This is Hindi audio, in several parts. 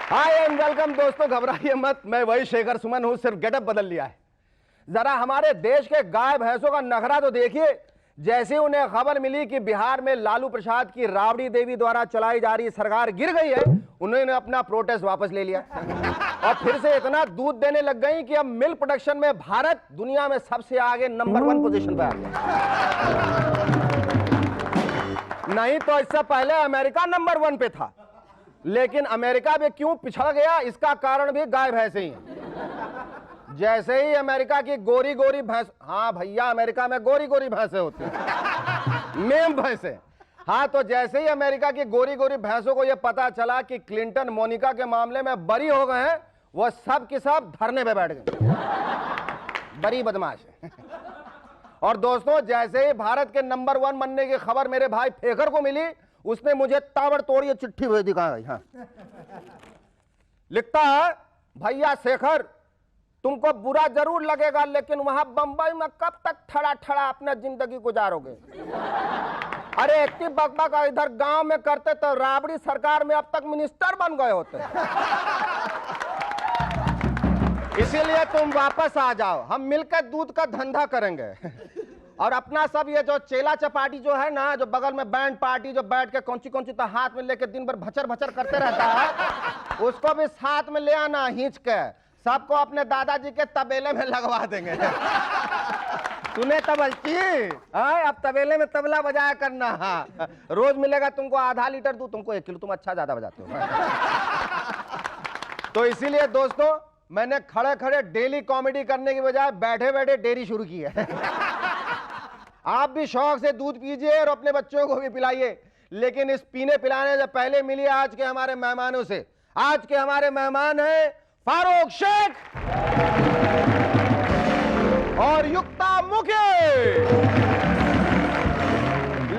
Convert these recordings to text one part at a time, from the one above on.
हाय एंड वेलकम दोस्तों, घबराइए मत, मैं वही शेखर सुमन हूं, सिर्फ गेटअप बदल लिया है। जरा हमारे देश के गाय भैंसों का नखरा तो देखिए। जैसे उन्हें खबर मिली कि बिहार में लालू प्रसाद की राबड़ी देवी द्वारा चलाई जा रही सरकार गिर गई है, उन्होंने अपना प्रोटेस्ट वापस ले लिया और फिर से इतना दूध देने लग गई कि अब मिल्क प्रोडक्शन में भारत दुनिया में सबसे आगे नंबर 1 पोजीशन पर आ गया। नहीं तो इससे पहले अमेरिका नंबर 1 पे था, लेकिन अमेरिका में क्यों पिछड़ गया, इसका कारण भी गाय भैंसे ही है। जैसे ही अमेरिका की गोरी गोरी भैंस, हाँ भैया अमेरिका में गोरी गोरी भैंसे होती हैं, मेम भैंसे। हाँ, तो जैसे ही अमेरिका की गोरी गोरी भैंसों को यह पता चला कि क्लिंटन मोनिका के मामले में बरी हो गए हैं, वो सब के सब धरने पे बैठ गए। बड़ी बदमाश है। और दोस्तों, जैसे ही भारत के नंबर 1 बनने की खबर मेरे भाई फेखर को मिली, उसने मुझे ताबड़तोड़ ये चिट्ठी भेज दी। हाँ, लिखता है, भैया शेखर, तुमको बुरा जरूर लगेगा, लेकिन वहां बंबई में कब तक ठड़ा ठड़ा अपना जिंदगी गुजारोगे। अरे इतनी बकबक इधर गांव में करते तो राबड़ी सरकार में अब तक मिनिस्टर बन गए होते। इसीलिए तुम वापस आ जाओ, हम मिलकर दूध का धंधा करेंगे। और अपना सब ये जो चेला चपाटी जो है ना, जो बगल में बैंड पार्टी जो बैठ के कौन सी तो हाथ में लेके दिन भर भचर भचर करते रहता है, उसको भी साथ में ले आना खींच के। सबको अपने दादाजी के तबेले में लगवा देंगे। तूने तबलची, अब तबेले में तबला बजाया करना। हाँ, रोज मिलेगा तुमको आधा लीटर दूध, तुमको 1 किलो, तुम अच्छा ज्यादा बजाते हो। तो इसीलिए दोस्तों, मैंने खड़े खड़े डेली कॉमेडी करने की बजाय बैठे बैठे डेयरी शुरू की है। आप भी शौक से दूध पीजिए और अपने बच्चों को भी पिलाइए, लेकिन इस पीने पिलाने से पहले मिलिए आज के हमारे मेहमानों से। आज के हमारे मेहमान हैं फारूक शेख और युक्ता मुखी।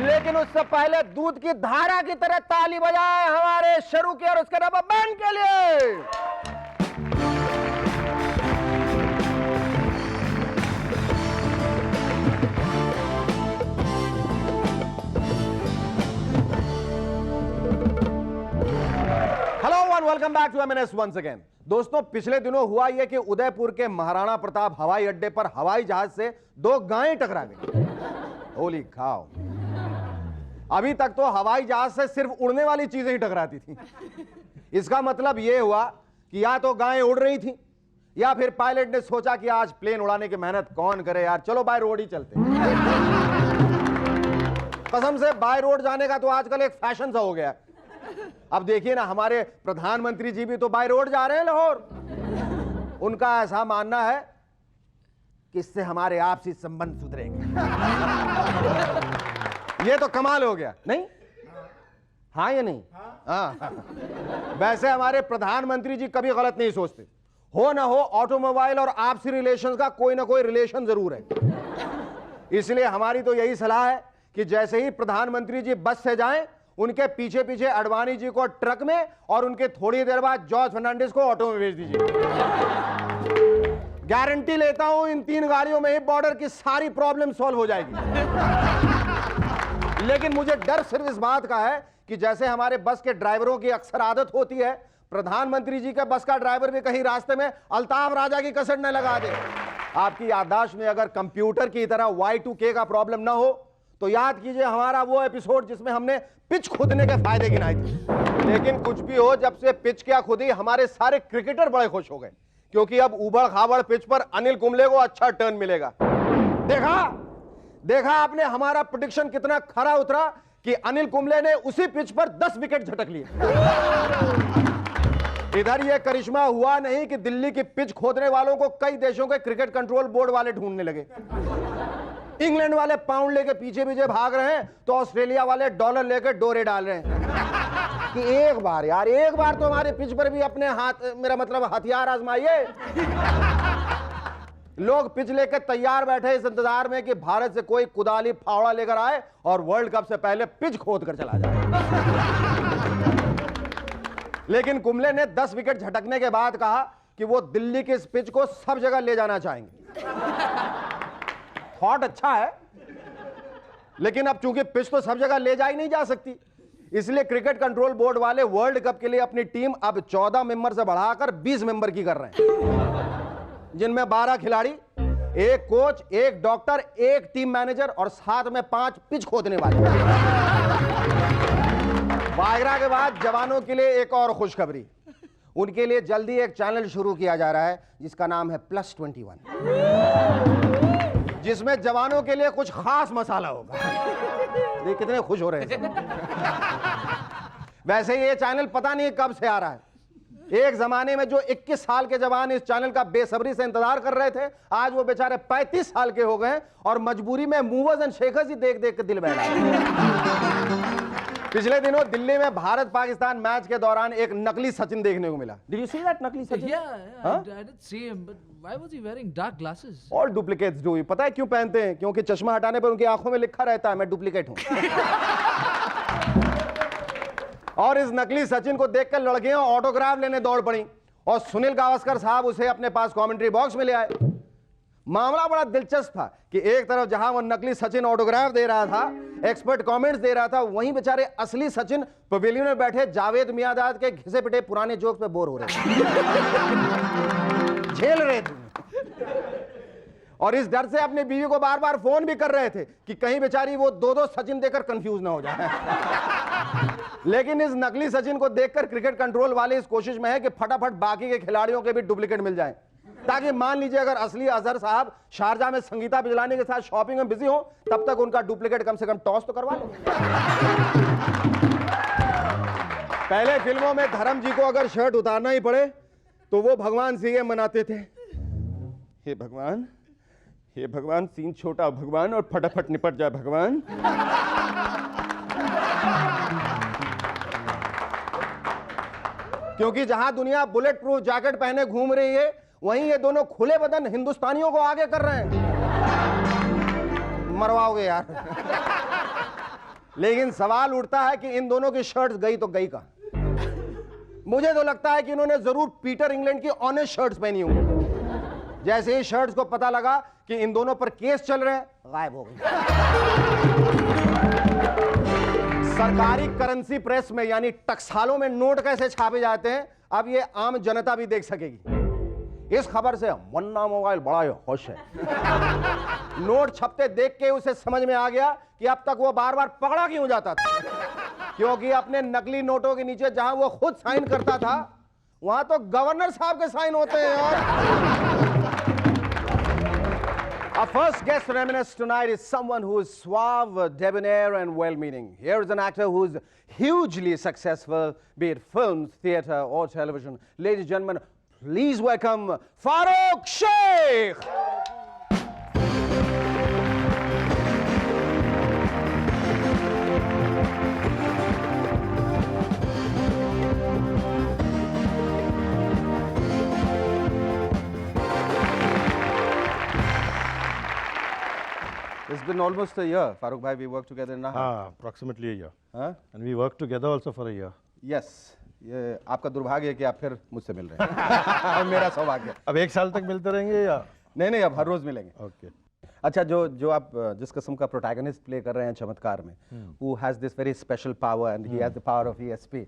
लेकिन उससे पहले दूध की धारा की तरह ताली बजाए हमारे शुरू के और उसके रबर बैंड के लिए। Welcome back to MNS once again. दोस्तों, पिछले दिनों हुआ यह कि उदयपुर के महाराणा प्रताप हवाई अड्डे पर हवाई जहाज से 2 गायें टकरा गई। होली खाओ, अभी तक तो हवाई जहाज से सिर्फ उड़ने वाली चीजें ही टकराती थी। इसका मतलब यह हुआ कि या तो गायें उड़ रही थी, या फिर पायलट ने सोचा कि आज प्लेन उड़ाने की मेहनत कौन करे यार, चलो बाय रोड ही चलते। कसम से, बाय रोड जाने का तो आजकल एक फैशन सा हो गया। अब देखिए ना, हमारे प्रधानमंत्री जी भी तो बाय रोड जा रहे हैं लाहौर। उनका ऐसा मानना है कि इससे हमारे आपसी संबंध सुधरेंगे। ये तो कमाल हो गया, नहीं? हाँ या नहीं? हाँ। वैसे हमारे प्रधानमंत्री जी कभी गलत नहीं सोचते। हो ना हो, ऑटोमोबाइल और आपसी रिलेशन का कोई ना कोई रिलेशन जरूर है। इसलिए हमारी तो यही सलाह है कि जैसे ही प्रधानमंत्री जी बस से जाएं, उनके पीछे पीछे अडवाणी जी को ट्रक में और उनके थोड़ी देर बाद जॉर्ज फर्नांडिस को ऑटो में भेज दीजिए। गारंटी लेता हूं, इन 3 गाड़ियों में ही बॉर्डर की सारी प्रॉब्लम सॉल्व हो जाएगी। लेकिन मुझे डर सिर्फ इस बात का है कि जैसे हमारे बस के ड्राइवरों की अक्सर आदत होती है, प्रधानमंत्री जी के बस का ड्राइवर भी कहीं रास्ते में अल्ताफ राजा की कसर न लगा दे। आपकी याददाश्त में अगर कंप्यूटर की तरह Y2K का प्रॉब्लम ना हो तो याद कीजिए हमारा वो एपिसोड जिसमें हमने पिच खुदने के फायदे गिनाए थे। लेकिन कुछ भी हो, जब से पिच क्या खुदी, हमारे सारे क्रिकेटर बड़े खुश हो गए, क्योंकि अब उबड़ खाबड़ पिच पर अनिल कुंबले को अच्छा टर्न मिलेगा। देखा आपने हमारा प्रेडिक्शन कितना खरा उतरा कि अनिल कुंबले ने उसी पिच पर 10 विकेट झटक लिए। इधर यह करिश्मा हुआ नहीं कि दिल्ली की पिच खोदने वालों को कई देशों के क्रिकेट कंट्रोल बोर्ड वाले ढूंढने लगे। इंग्लैंड वाले पाउंड लेके पीछे पीछे भाग रहे हैं, तो ऑस्ट्रेलिया वाले डॉलर लेकर डोरे डाल रहे हैं कि एक बार यार, एक बार तो हमारे पिच पर भी अपने हाथ, मेरा मतलब हथियार आजमाइए। लोग पिच लेकर तैयार बैठे इस इंतजार में कि भारत से कोई कुदाली फावड़ा लेकर आए और वर्ल्ड कप से पहले पिच खोद कर चला जाए। लेकिन कुंबले ने 10 विकेट झटकने के बाद कहा कि वो दिल्ली के इस पिच को सब जगह ले जाना चाहेंगे। थॉट अच्छा है, लेकिन अब चूंकि पिच तो सब जगह ले जाई नहीं जा सकती, इसलिए क्रिकेट कंट्रोल बोर्ड वाले वर्ल्ड कप के लिए अपनी टीम अब 14 मेंबर से बढ़ाकर 20 मेंबर की कर रहे हैं, जिनमें 12 खिलाड़ी, एक कोच, एक डॉक्टर, एक टीम मैनेजर और साथ में 5 पिच खोदने वाले। वायरा के बाद जवानों के लिए एक और खुशखबरी, उनके लिए जल्दी एक चैनल शुरू किया जा रहा है जिसका नाम है +21, जिसमें जवानों के लिए कुछ खास मसाला होगा। ये कितने खुश हो रहे हैं। वैसे ये चैनल पता नहीं कब से आ रहा है। एक जमाने में जो 21 साल के जवान इस चैनल का बेसब्री से इंतजार कर रहे थे, आज वो बेचारे 35 साल के हो गए और मजबूरी में मूवर्स एंड शेकर्स ही देख देख के दिल बहला है। पिछले दिनों दिल्ली में भारत पाकिस्तान मैच के दौरान एक नकली सचिन देखने को मिला। Did you see that नकली Sachin? Yeah, I did see him, but why was he wearing dark glasses? All duplicates do. पता है क्यों पहनते हैं? क्योंकि चश्मा हटाने पर उनकी आंखों में लिखा रहता है मैं डुप्लीकेट हूं। और इस नकली सचिन को देखकर लड़कियां ऑटोग्राफ लेने दौड़ पड़ी और सुनील गावस्कर साहब उसे अपने पास कमेंट्री बॉक्स में ले आए। मामला बड़ा दिलचस्प था कि एक तरफ जहां वो नकली सचिन ऑटोग्राफ दे रहा था, एक्सपर्ट कमेंट्स दे रहा था, वहीं बेचारे असली सचिन पवेलियन में बैठे जावेद मियांदाद के घिसे पिटे पुराने जोक्स पे बोर हो रहे थे, झेल रहे थे और इस डर से अपनी बीवी को बार बार फोन भी कर रहे थे कि कहीं बेचारी वो दो सचिन देकर कंफ्यूज ना हो जाए। लेकिन इस नकली सचिन को देखकर क्रिकेट कंट्रोल वाले इस कोशिश में है कि फटाफट बाकी के खिलाड़ियों के भी डुप्लीकेट मिल जाएं, ताकि मान लीजिए अगर असली अजहर साहब शारजा में संगीता बिजलानी के साथ शॉपिंग में बिजी हो, तब तक उनका डुप्लीकेट कम से कम टॉस तो करवा लो। पहले फिल्मों में धर्म जी को अगर शर्ट उतारना ही पड़े तो वो भगवान से ये मनाते थे, हे भगवान सीन छोटा भगवान और फटाफट निपट जाए भगवान। क्योंकि जहां दुनिया बुलेट प्रूफ जैकेट पहने घूम रही है, वहीं ये दोनों खुले बदन हिंदुस्तानियों को आगे कर रहे हैं। मरवाओगे यार। लेकिन सवाल उठता है कि इन दोनों की शर्ट्स गई तो गई का। मुझे तो लगता है कि इन्होंने जरूर पीटर इंग्लैंड की ऑनेस्ट शर्ट्स पहनी होंगी। जैसे ही शर्ट्स को पता लगा कि इन दोनों पर केस चल रहे हैं, गायब हो गई। सरकारी करेंसी प्रेस में यानी टकसालों में नोट कैसे छापे जाते हैं, अब ये आम जनता भी देख सकेगी। इस खबर से मुन्ना मोबाइल बड़ा ही खुश है। नोट छपते देख के उसे समझ में आ गया कि अब तक वो बार बार पकड़ा क्यों जाता था, क्योंकि अपने नकली नोटों के नीचे जहां वो खुद साइन करता था, वहां तो गवर्नर साहब के साइन होते हैं। और our first guest reminiscence tonight is someone who is suave, debonair and well-meaning. Here is an actor who is hugely successful, be it films, theater or television. Ladies and gentlemen, please welcome Farrokh Sheikh. It's been almost a year, Farrokh bhai. We worked together now. Approximately a year. Huh? And we worked together also for a year. Yes. ये आपका दुर्भाग्य है कि आप फिर मुझसे मिल रहे हैं। और मेरा सौभाग्य। अब 1 साल तक मिलते रहेंगे या? नहीं, अब हर रोज मिलेंगे। Okay. अच्छा, जो आप जिस किस्म का प्रोटैगनिस्ट प्ले कर रहे हैं चमत्कार में, who has this very special power and he has the power of ESP,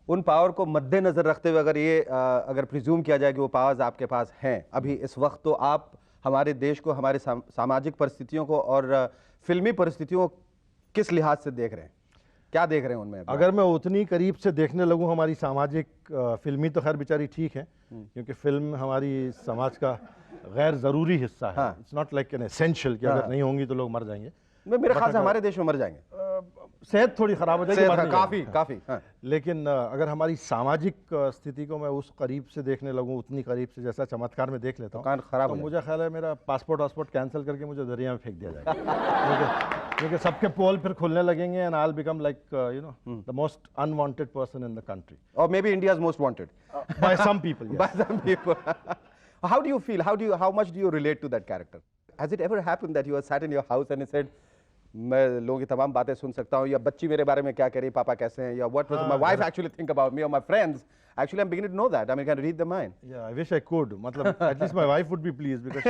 उन पावर को मद्देनजर रखते हुए अगर प्रिज्यूम किया जाए कि वो पावर्स आपके पास हैं अभी इस वक्त, तो आप हमारे देश को, हमारे सामाजिक परिस्थितियों को और फिल्मी परिस्थितियों को किस लिहाज से देख रहे हैं, क्या देख रहे हैं उनमें? अगर मैं उतनी करीब से देखने लगूं हमारी सामाजिक फिल्मी तो खैर बेचारी ठीक है, क्योंकि फिल्म हमारी समाज का गैर ज़रूरी हिस्सा है। It's not like an essential कि अगर नहीं होंगी तो लोग मर जाएंगे। मेरे ख्याल से हमारे देश में मर जाएंगे, सेहत थोड़ी खराब हो जाएगी, काफी। लेकिन अगर हमारी सामाजिक स्थिति को मैं उस करीब से देखने लगूं, उतनी करीब से जैसा चमत्कार में देख लेता हूँ, तो मुझे ख्याल है मेरा पासपोर्ट कैंसिल करके मुझे दरिया में फेंक दिया जाएगा। क्योंकि सबके पोल फिर खुलने लगेंगे and I will become like the most unwanted person in the country, और may be India's most wanted by some people. By some people. How do you feel? How much do you relate to that character? Has it ever happened that you were sat in your house and you said, मैं लोगों की तमाम बातें सुन सकता हूँ, या बच्ची मेरे बारे में क्या कह रही, पापा कैसे हैं, या what was my wife actually think about me or my friends? Actually, I'm beginning to know that. I mean, I can read the mind. Yeah, I wish I could. मतलब at least my wife would be pleased because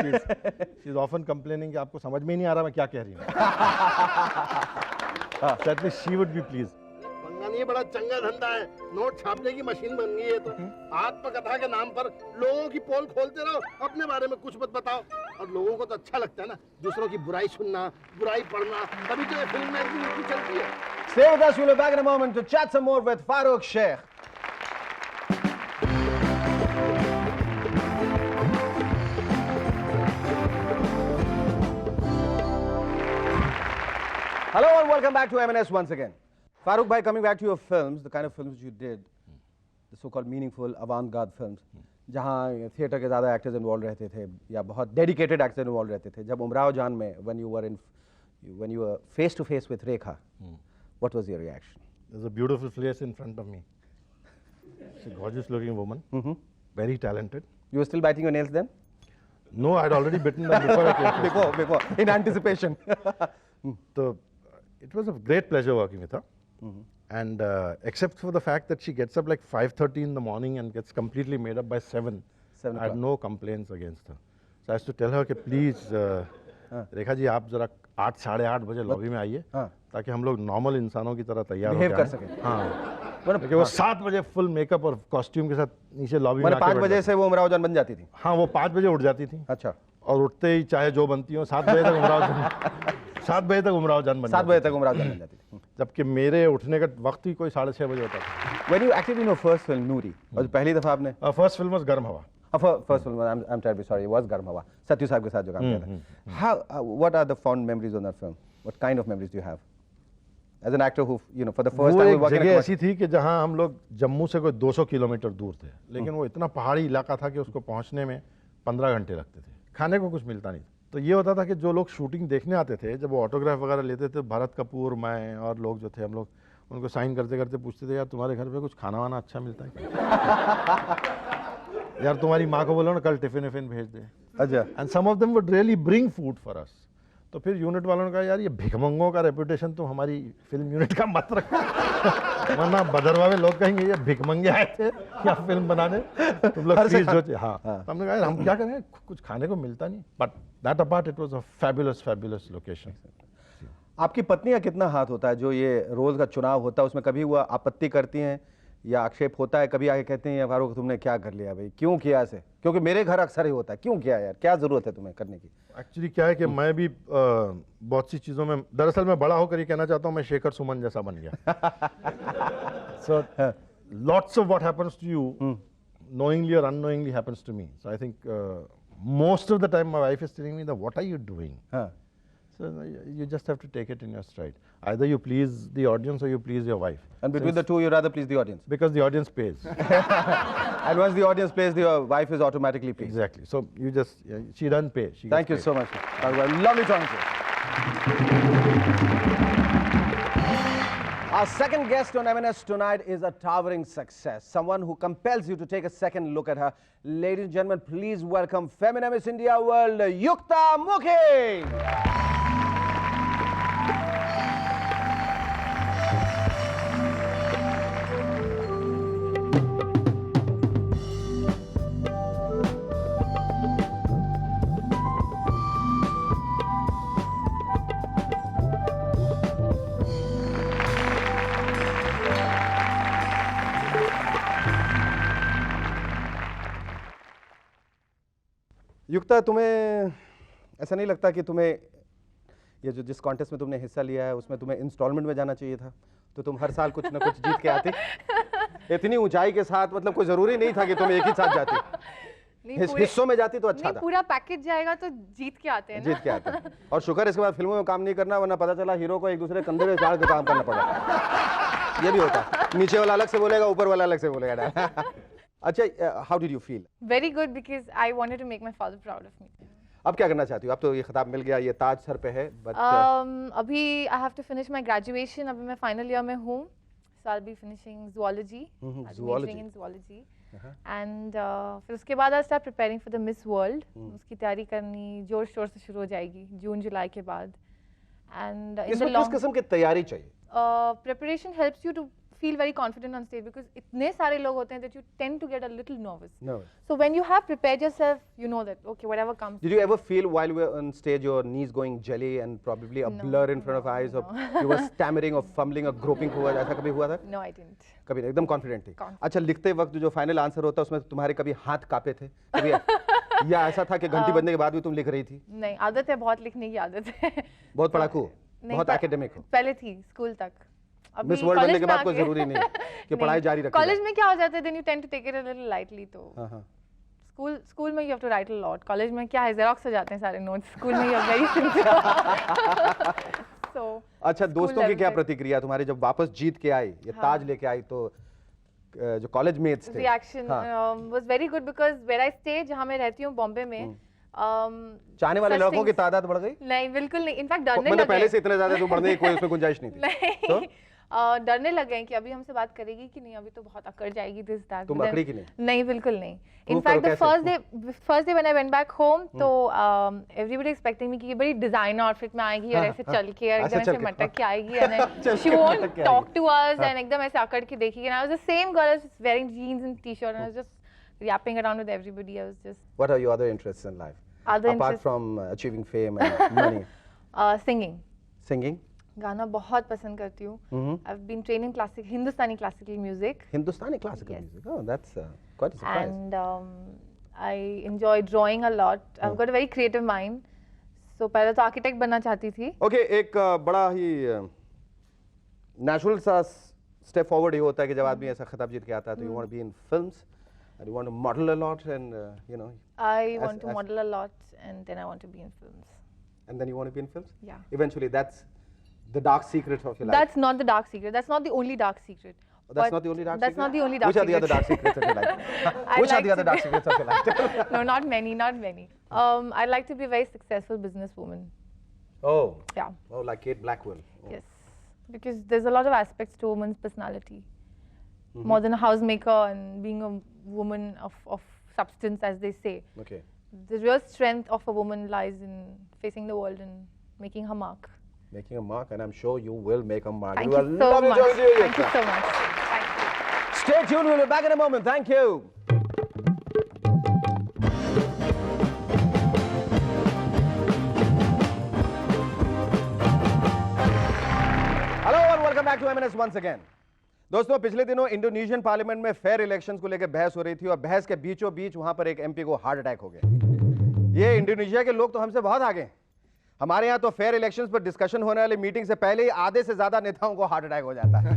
she's often complaining कि आपको समझ में ही नहीं आ रहा मैं क्या कह रही हूँ. So at least she would be pleased. मानिए बड़ा चंगा धंधा है, नोट छापने की मशीन बन गई है। तो आत्मकथा के नाम पर लोगों की पोल खोलते रहो, अपने बारे में कुछ मत बताओ। और लोगों को तो अच्छा लगता है ना दूसरों की बुराई सुनना, बुराई पढ़ना, तभी तो ये फिल्म में इतनी चलती है। Stay with us, we'll be back in a moment to chat some more with Farooq Sheikh. Hello and welcome back to M&S once again. Farooq bhai, coming back to your films, the kind of films you did, the so-called meaningful avant-garde films, जहाँ थिएटर के ज़्यादा एक्टर्स इन्वॉल्व रहते थे या बहुत डेडिकेटेड एक्टर्स इन्वॉल्व रहते थे, जब उमराव जान में when you were face to face with Rekha, what was your reaction? There's a beautiful face in front of me. She's a gorgeous looking woman, very talented. You were still biting your nails then? No, I'd already bitten them before I came. Before, in anticipation. So it was a great pleasure working with her. And except for the fact that she gets up like 5:30 in the morning and gets completely made up by 7, I had no complaints against her. So I used to tell her कि please रेखा जी आप जरा 8 साढ़े 8 बजे लॉबी में आइए ताकि हम लोग नॉर्मल इंसानों की तरह तैयार हो कर सकें। हाँ क्योंकि वो 7 बजे फुल मेकअप और कॉस्ट्यूम के साथ नीचे लॉबी में 5 बजे से वो उमराव जान बन जाती थी। हाँ वो 5 बजे उठ जाती थी। अच्छा। और उठते ही चाहे जो बनती हो 7 बजे तक उमराव जान 7 बजे तक उमराव जान बन 7 बजे तक उमराव जान बन जाती थी। जबकि मेरे उठने का वक्त ही कोई 6:30 बजे होता था। When you acted in your first film Noori, और पहली दफा आपने फर्स्ट फिल्म वाज गर्म हवा। First film, I'm terribly sorry, it was Garm Hawa. Satyu Sahib के साथ जो काम किया था। How, what are the fond memories on that film? What kind of memories do you have? As an actor who, you know, for the first time, वो जगह ऐसी थी कि जहां हम लोग जम्मू से कोई 200 किलोमीटर दूर थे, लेकिन वो इतना पहाड़ी इलाका था कि उसको पहुंचने में 15 घंटे लगते थे। खाने को कुछ मिलता नहीं। तो ये होता था कि जो लोग शूटिंग देखने आते थे, जब वो ऑटोग्राफ वगैरह लेते थे, भरत कपूर, मैं और लोग जो थे, हम लोग उनको साइन करते करते पूछते थे, यार तुम्हारे घर पे कुछ खाना वाना अच्छा मिलता है? यार तुम्हारी माँ को बोलो ना कल टिफिन विफिन भेज दे। अच्छा। And some of them would really bring food for us. तो फिर यूनिट वालों ने कहा यार ये भिखमंगों का रेपुटेशन तो हमारी फिल्म यूनिट का मत रखो, वरना बदरवा में लोग कहेंगे ये भिखमंगे आए थे क्या फिल्म बनाने, तुम लोग प्लीज जो। हाँ तो हमने कहा यार हम क्या करें, कुछ खाने को मिलता नहीं। But that apart it was a fabulous location. आपकी पत्नी का कितना हाथ होता है जो ये रोल का चुनाव होता है उसमें? कभी वो आपत्ति करती हैं या आक्षेप होता है, कभी आके कहते हैं यार फारूक तुमने क्या कर लिया भाई, क्यों किया ऐसे? क्योंकि मेरे घर अक्सर ही होता है, क्यों किया यार, क्या जरूरत है तुम्हें करने की? एक्चुअली क्या है कि मैं भी बहुत सी चीज़ों में, दरअसल मैं बड़ा होकर ये कहना चाहता हूँ मैं शेखर सुमन जैसा बन गया। So lots of what happens to you knowingly or unknowingly happens to me. So I think most of the time my wife is telling me that what are you doing? So you just have to take it in your stride. Either you please the audience or you please your wife. And between the two, you rather please the audience. Because the audience pays. And once the audience pays, your wife is automatically pleased. Exactly. So you just, she doesn't pay. She Thank you so much. Lovely talking to you. Our second guest on M&S tonight is a towering success. Someone who compels you to take a second look at her. Ladies and gentlemen, please welcome Feminine Miss India World, Yukta Mukhi. युक्ता, तुम्हें ऐसा नहीं लगता कि तुम्हें ये जो जिस कॉन्टेस्ट में तुमने हिस्सा लिया है उसमें तुम्हें इंस्टॉलमेंट में जाना चाहिए था? तो तुम हर साल कुछ ना कुछ जीत के आती। इतनी ऊंचाई के साथ, मतलब कोई जरूरी नहीं था कि तुम एक ही साथ जाती, हिस्सों में जाती तो अच्छा था। पूरा पैकेज जाएगा तो जीत के आते हैं ना। जीत के आते हैं। और शुक्र इसके बाद फिल्मों में काम नहीं करना, वरना पता चला हीरो को एक दूसरे कंधे पे चाड़ के काम करना पड़ा। ये भी होता, नीचे वाला अलग से बोलेगा, ऊपर वाला अलग से बोलेगा। अच्छा, how did you feel? Very good because I wanted to make my father proud of me. अब क्या करना चाहती हो? अब तो ये खिताब मिल गया, ये ताज सर पे है, but अभी I have to finish my graduation. अभी मैं final year में हूँ, so I'll be finishing zoology. Majoring in zoology. And फिर उसके बाद I'll start preparing for the Miss World. उसकी तैयारी करनी जोर शोर से शुरू हो जाएगी जून जुलाई के बाद. And इसमें किस किस्म की तैयारी चाहिए? Preparation helps you to feel very confident on stage because इतने सारे लोग होते हैं that you tend to get a little nervous. Nervous. So when you have prepared yourself, you know that okay, whatever comes. Did you ever feel while you were on stage your knees going jelly and probably a blur in front of eyes, or you were stammering or fumbling or groping forward? ऐसा कभी हुआ था? No, I didn't. कभी नहीं, एकदम कॉन्फिडेंट थी। अच्छा, लिखते वक्त जो फाइनल आंसर होता है उसमें तुम्हारे कभी हाथ कांपे थे कभी? या ऐसा था कि घंटी बजने के बाद भी तुम लिख रही थी? नहीं, आदत है, बहुत लिखने की आदत है। बहुत पढ़ाकू, बहुत एकेडमिक हो? पहले थी, स्कूल तक। मिस वर्ल्ड बनने के बाद कोई जरूरी नहीं कि पढ़ाई जारी रखो। कॉलेज में क्या हो जाता है, then you tend to take it a little lightly, तो स्कूल में you have to write a lot. College में क्या है, जेरोक्स हो जाते हैं सारे नोट्स, स्कूल में you are very simple. So अच्छा, दोस्तों की क्या प्रतिक्रिया तुम्हारी जब वापस जीत के आई, ये ताज लेके आई, तो जो कॉलेज मेट्स थे? Reaction was very good because where I stay, जहां मैं रहती हूँ बॉम्बे में, चाहने वाले लड़कों की तादाद बढ़ गई? नहीं, बिल्कुल नहीं। इनफैक्ट डरने लगे। मतलब पहले से इतने ज्यादा तो बढ़ने की कोई उसमें गुंजाइश नहीं थी? नहीं, डरने लगे हैं कि अभी हमसे बात करेगी कि नहीं, अभी तो बहुत अकड़ जाएगी दिस दैट। तुम अकड़ी कि नहीं? नहीं, बिल्कुल नहीं। In fact the first day when I went back home, तो एवरीबॉडी एक्सपेक्टिंग मी कि ये बड़ी डिजाइनर आउटफिट में आएगी और ऐसे चल के एकदम ऐसे मटक के आएगी and she won't talk to us and एकदम ऐसे अकड़ के देखेगी। And I was the same girl wearing jeans and T-shirt and I was just yapping around with everybody. I was just. What are your other interests in life? Apart from achieving fame and money? Singing. Singing? गाना बहुत पसंद करती हूँ। I've been training Hindustani classical music. Hindustani classical music. Oh, that's quite a surprise. And I enjoy drawing a lot. I've got a very creative mind. So पहले तो architect बनना चाहती थी। Okay, एक बड़ा ही natural सा step forward ये होता है कि जब आदमी ऐसा खिताब जीत के आता है, तो you want to be in films. And you want to model a lot, and you know. I want to model a lot, and then I want to be in films. And then you want to be in films? Yeah. Eventually, that's the dark secret of your life. That's not the dark secret. That's not the only dark secret. That's not the only dark secret? That's not the only dark secret. Which are the other dark secrets of your life? Which are the other dark secrets of your life? No, not many, not many. I'd like to be a very successful businesswoman. Oh. Yeah. Oh, like Kate Blackwell. Oh. Yes. Because there's a lot of aspects to a woman's personality. More than a housemaker and being a woman of substance, as they say. Okay. The real strength of a woman lies in facing the world and making her mark. Making a mark, and I'm sure you will make a mark. Thank you so much. Thank you so much. Thank you. Stay tuned, we'll be back in a moment. Thank you. Hello and welcome back to M&S once again. दोस्तों, पिछले दिनों इंडोनेशियन पार्लियामेंट में फेयर इलेक्शंस को लेकर बहस हो रही थी और बहस के बीचों बीच वहां पर एक एमपी को हार्ट अटैक हो गया। ये इंडोनेशिया के लोग तो हमसे बहुत आगे। हमारे यहाँ तो फेयर इलेक्शंस पर डिस्कशन होने वाली मीटिंग से पहले ही आधे से ज्यादा नेताओं को हार्ट अटैक हो जाता है।